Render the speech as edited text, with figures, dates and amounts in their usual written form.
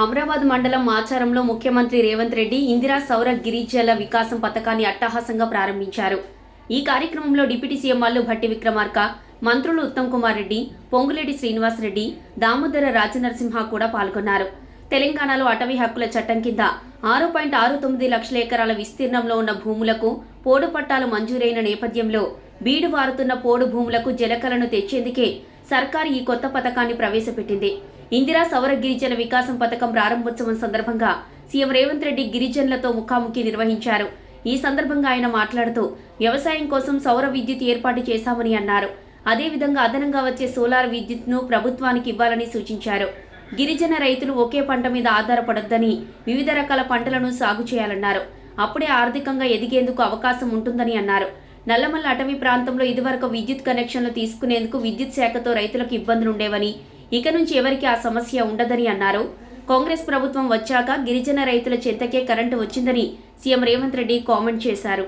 అమరాబాద్ మండలం మాచారంలో ముఖ్యమంత్రి రేవంత్ రెడ్డి ఇందిరా సౌర గిరిజల వికాసం పథకాన్ని అట్టహాసంగా ప్రారంభించారు. ఈ కార్యక్రమంలో డిప్యూటీ సీఎం మల్లు భట్టి విక్రమార్క, మంత్రులు ఉత్తమ్ కుమార్ రెడ్డి, పొంగులేటి శ్రీనివాస్ రెడ్డి, దామోదర రాజనరసింహ కూడా పాల్గొన్నారు. తెలంగాణలో అటవీ హక్కుల చట్టం కింద 6.69 లక్షల ఎకరాల విస్తీర్ణంలో ఉన్న భూములకు పోడు పట్టాలు మంజూరైన నేపథ్యంలో బీడు వారుతున్న పోడు భూములకు జలకలను తెచ్చేందుకే సర్కారు ఈ కొత్త పథకాన్ని ప్రవేశపెట్టింది. ఇందిరా సౌర గిరిజన వికాసం పథకం ప్రారంభోత్సవం సందర్భంగా సీఎం రేవంత్ రెడ్డి గిరిజనులతో ముఖాముఖి నిర్వహించారు. ఈ సందర్భంగా ఆయన మాట్లాడుతూ వ్యవసాయం కోసం సౌర విద్యుత్ ఏర్పాటు చేశామని అన్నారు. అదేవిధంగా అదనంగా వచ్చే సోలార్ విద్యుత్ను ప్రభుత్వానికి ఇవ్వాలని సూచించారు. గిరిజన రైతులు ఒకే పంట మీద ఆధారపడొద్దని వివిధ రకాల పంటలను సాగు చేయాలన్నారు. అప్పుడే ఆర్థికంగా ఎదిగేందుకు అవకాశం ఉంటుందని అన్నారు. నల్లమల్ల అటవీ ప్రాంతంలో ఇదివరకు విద్యుత్ కనెక్షన్లు తీసుకునేందుకు విద్యుత్ శాఖతో రైతులకు ఇబ్బందులుండేవని, ఇక నుంచి ఎవరికి ఆ సమస్య ఉండదని అన్నారు. కాంగ్రెస్ ప్రభుత్వం వచ్చాక గిరిజన రైతుల చెంతకే కరెంటు వచ్చిందని సీఎం రేవంత్ రెడ్డి కామెంట్ చేశారు.